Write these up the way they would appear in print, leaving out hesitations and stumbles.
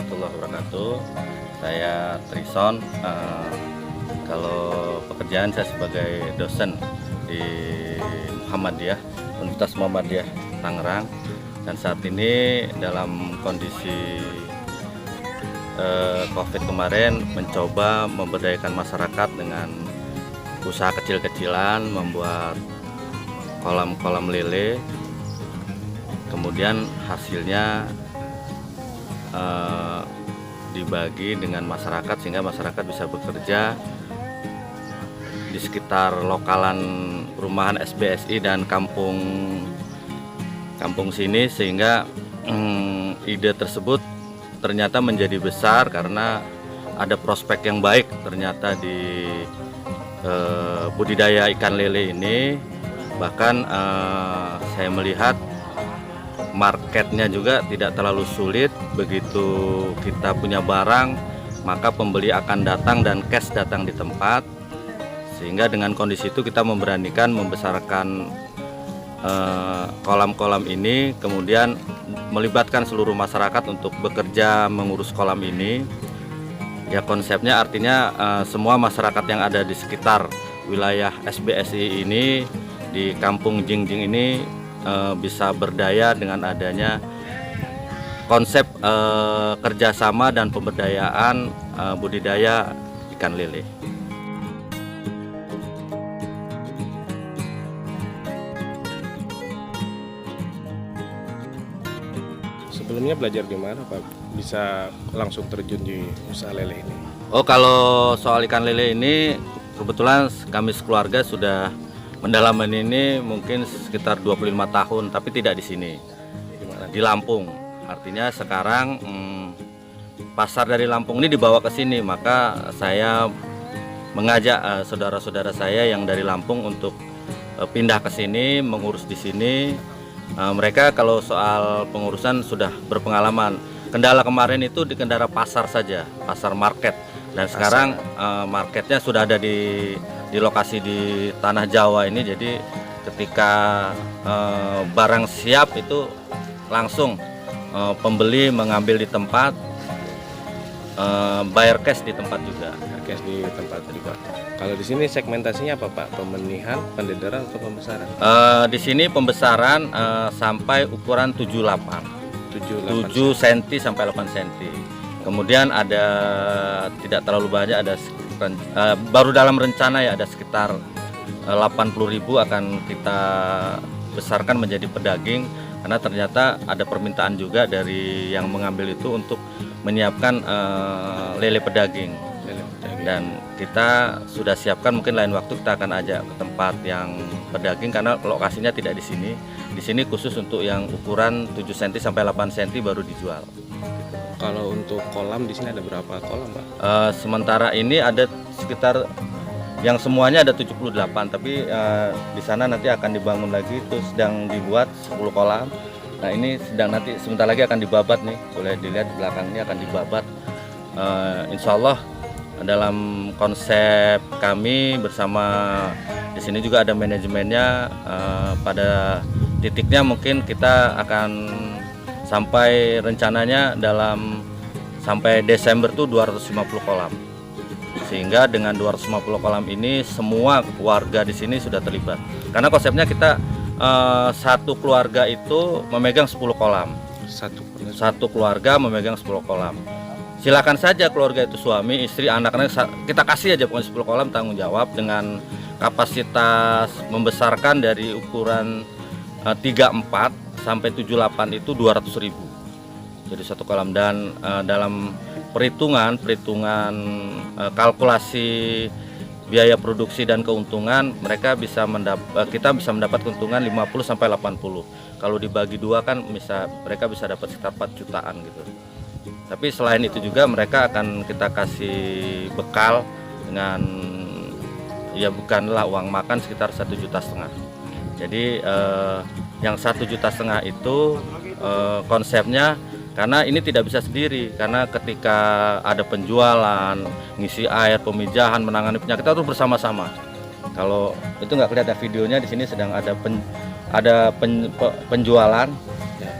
warahmatullahi wabarakatuh. Saya Trison. Kalau pekerjaan saya sebagai dosen di Muhammadiyah, Universitas Muhammadiyah Tangerang. Dan saat ini dalam kondisi COVID kemarin mencoba memberdayakan masyarakat dengan usaha kecil-kecilan, membuat kolam-kolam lele. Kemudian hasilnya dibagi dengan masyarakat sehingga masyarakat bisa bekerja di sekitar lokalan perumahan SBSI dan kampung sini, sehingga ide tersebut ternyata menjadi besar karena ada prospek yang baik ternyata di budidaya ikan lele ini. Bahkan saya melihat marketnya juga tidak terlalu sulit. Begitu kita punya barang, maka pembeli akan datang dan cash datang di tempat, sehingga dengan kondisi itu kita memberanikan membesarkan kolam-kolam ini, kemudian melibatkan seluruh masyarakat untuk bekerja mengurus kolam ini. Ya, konsepnya artinya semua masyarakat yang ada di sekitar wilayah SBSI ini, di kampung Jingjing ini bisa berdaya dengan adanya konsep kerjasama dan pemberdayaan budidaya ikan lele. Sebelumnya belajar di mana Pak? Bisa langsung terjun di usaha lele ini? Oh, kalau soal ikan lele ini kebetulan kami sekeluarga sudah mendalami ini mungkin sekitar 25 tahun, tapi tidak di sini. Di Lampung. Artinya sekarang pasar dari Lampung ini dibawa ke sini, maka saya mengajak saudara-saudara saya yang dari Lampung untuk pindah ke sini, mengurus di sini. Mereka kalau soal pengurusan sudah berpengalaman. Kendala kemarin itu di kendala pasar saja, pasar market. Dan sekarang marketnya sudah ada di lokasi di Tanah Jawa ini. Jadi ketika barang siap itu langsung pembeli mengambil di tempat, bayar cash di tempat juga. Cash di tempat juga. Kalau di sini segmentasinya apa Pak? Pembenihan, pendedaran atau pembesaran? Di sini pembesaran sampai ukuran 78. 7 cm sampai 8 cm. Kemudian ada tidak terlalu banyak, ada baru dalam rencana ya ada sekitar 80.000 akan kita besarkan menjadi pedaging, karena ternyata ada permintaan juga dari yang mengambil itu untuk menyiapkan lele pedaging. Dan kita sudah siapkan, mungkin lain waktu kita akan ajak ke tempat yang pedaging karena lokasinya tidak di sini. Di sini khusus untuk yang ukuran 7 cm sampai 8 cm baru dijual. Kalau untuk kolam di sini ada berapa kolam Pak? Sementara ini ada sekitar, yang semuanya ada 78, tapi di sana nanti akan dibangun lagi, itu sedang dibuat 10 kolam. Nah, ini sedang nanti sebentar lagi akan dibabat nih, boleh dilihat di belakangnya akan dibabat. Insya Allah dalam konsep kami bersama di sini juga ada manajemennya, pada titiknya mungkin kita akan sampai rencananya sampai Desember tuh 250 kolam. Sehingga dengan 250 kolam ini semua warga di sini sudah terlibat. Karena konsepnya kita satu keluarga itu memegang 10 kolam. Satu keluarga memegang 10 kolam. Silakan saja keluarga itu suami, istri, anak-anak, kita kasih aja pokoknya 10 kolam, tanggung jawab dengan kapasitas membesarkan dari ukuran 34 sampai 78 itu 200.000. Jadi satu kolam. Dan dalam perhitungan kalkulasi biaya produksi dan keuntungan, kita bisa mendapat keuntungan 50 sampai 80. Kalau dibagi dua kan mereka bisa dapat sekitar 4 jutaan gitu. Tapi selain itu juga mereka akan kita kasih bekal dengan ya bukanlah uang makan sekitar 1,5 juta. Jadi yang 1,5 juta itu konsepnya, karena ini tidak bisa sendiri, karena ketika ada penjualan, ngisi air, pemijahan, menangani penyakit, kita harus bersama-sama. Kalau itu nggak kelihatan videonya, di sini sedang ada penjualan,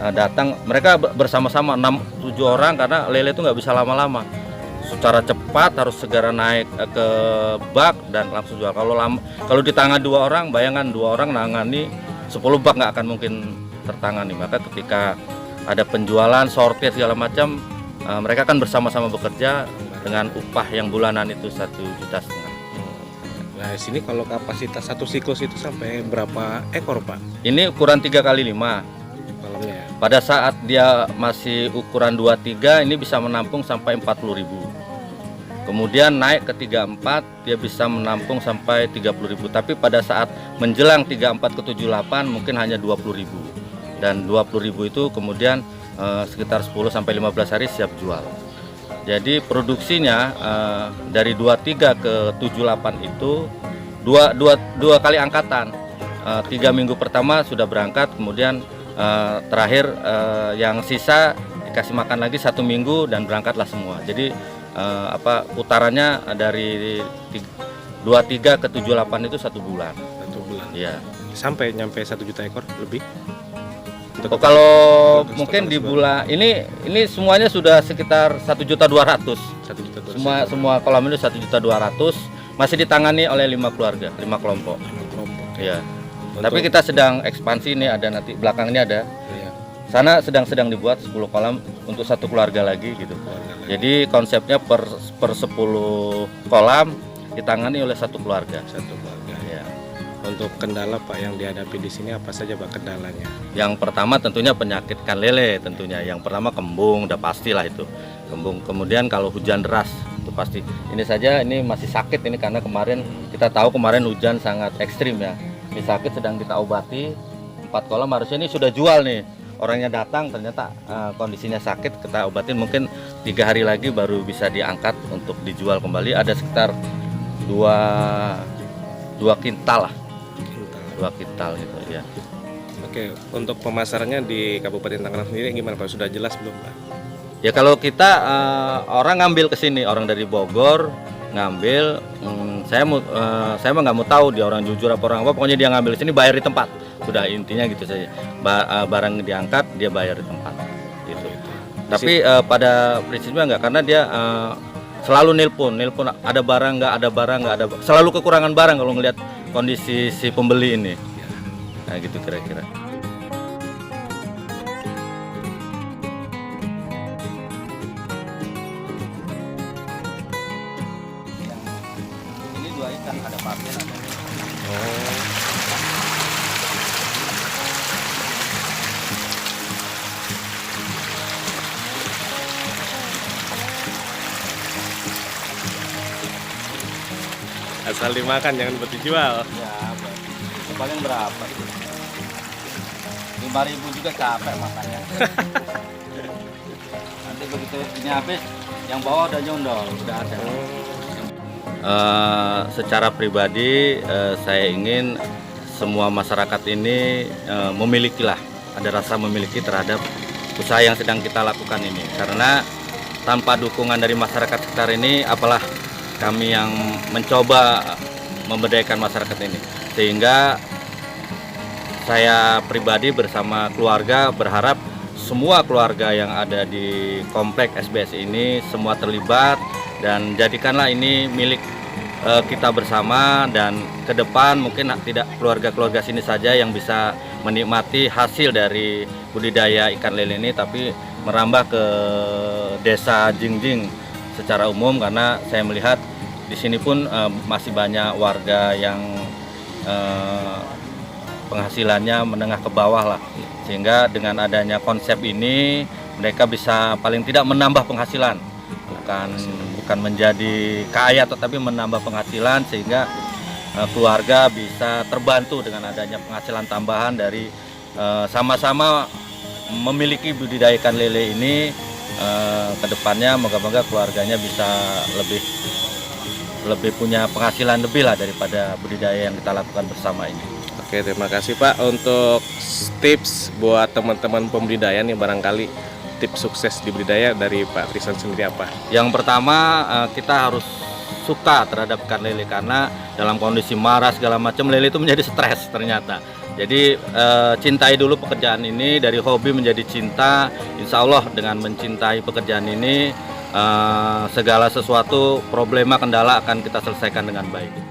datang, mereka bersama-sama 6-7 orang karena lele itu nggak bisa lama-lama. Secara cepat harus segera naik ke bak dan langsung jual. Kalau di tangan 2 orang, bayangkan 2 orang nangani 10 bak nggak akan mungkin tertangani. Maka ketika ada penjualan, sortir segala macam, mereka kan bersama-sama bekerja dengan upah yang bulanan itu 1,5 juta. Nah, di sini kalau kapasitas satu siklus itu sampai berapa ekor, Pak? Ini ukuran 3x5. Kolamnya ya? Pada saat dia masih ukuran 23, ini bisa menampung sampai 40.000. Kemudian naik ke 34, dia bisa menampung sampai 30.000. Tapi pada saat menjelang 34 ke 78 mungkin hanya 20.000. Dan 20.000 itu kemudian sekitar 10-15 hari siap jual. Jadi produksinya dari 23 ke 78 itu dua kali angkatan. 3 minggu pertama sudah berangkat, kemudian terakhir yang sisa dikasih makan lagi 1 minggu dan berangkatlah semua. Jadi putarannya dari 23 ke 78 itu 1 bulan. 1 bulan. Iya. Sampai nyampe 1 juta ekor lebih. Kalau mungkin di bulan ini semuanya sudah sekitar 1.200.000. 1.200.000. Semua kolam ini 1.200.000 masih ditangani oleh 5 keluarga, 5 kelompok. 5 kelompok. Iya. Tapi kita sedang ekspansi nih, ada nanti belakang ini ada. Iya. Sana sedang dibuat 10 kolam untuk 1 keluarga lagi gitu. Jadi konsepnya per 10 kolam ditangani oleh 1 keluarga. 1 keluarga. Ya. Untuk kendala, Pak, yang dihadapi di sini apa saja, Pak, kendalanya? Yang pertama tentunya penyakit ikan lele tentunya. Yang pertama kembung, udah pastilah itu. Kembung. Kemudian kalau hujan deras itu pasti. Ini saja ini masih sakit ini karena kemarin kita tahu kemarin hujan sangat ekstrim ya. Ini sakit sedang kita obati. 4 kolam harusnya ini sudah jual nih. Orangnya datang ternyata kondisinya sakit, kita obatin mungkin 3 hari lagi baru bisa diangkat untuk dijual kembali. Ada sekitar 2 kintal lah. 2 kintal gitu ya. Oke, untuk pemasarannya di Kabupaten Tangerang sendiri gimana, Pak? Sudah jelas belum, Pak? Ya kalau kita orang ngambil ke sini, orang dari Bogor ngambil, saya mah nggak mau tahu dia orang jujur apa orang apa, pokoknya dia ngambil sini bayar di tempat. Sudah intinya gitu saja. Barang diangkat dia bayar di tempat. Gitu. Tapi pada prinsipnya enggak, karena dia selalu nelpon ada barang nggak ada, selalu kekurangan barang kalau ngelihat kondisi si pembeli ini. Nah gitu kira-kira. Ini 2 ikan, ada patin ada. Asal dimakan, jangan buat dijual. Ya, paling berapa itu? 5.000 juga capek makannya. Nanti begitu ini habis, yang bawah udah nyondol, udah ada. Secara pribadi saya ingin semua masyarakat ini memilikilah, ada rasa memiliki terhadap usaha yang sedang kita lakukan ini. Karena tanpa dukungan dari masyarakat sekitar ini, apalah kami yang mencoba memberdayakan masyarakat ini. Sehingga saya pribadi bersama keluarga berharap semua keluarga yang ada di komplek SBS ini semua terlibat dan jadikanlah ini milik kita bersama, dan ke depan mungkin tidak keluarga-keluarga sini saja yang bisa menikmati hasil dari budidaya ikan lele ini, tapi merambah ke desa Jingjing secara umum, karena saya melihat di sini pun masih banyak warga yang penghasilannya menengah ke bawah lah, sehingga dengan adanya konsep ini mereka bisa paling tidak menambah penghasilan, bukan menjadi kaya tetapi menambah penghasilan, sehingga keluarga bisa terbantu dengan adanya penghasilan tambahan dari sama-sama memiliki budidaya ikan lele ini. Kedepannya moga-moga keluarganya bisa lebih punya penghasilan lebih lah daripada budidaya yang kita lakukan bersama ini. Oke, terima kasih, Pak, untuk tips buat teman-teman pembudidaya nih, barangkali tips sukses di budidaya dari Pak Tristan sendiri apa? Yang pertama, kita harus suka terhadap ikan lele, karena dalam kondisi marah segala macam lele itu menjadi stres ternyata. Jadi cintai dulu pekerjaan ini, dari hobi menjadi cinta. Insya Allah dengan mencintai pekerjaan ini segala sesuatu problema kendala akan kita selesaikan dengan baik.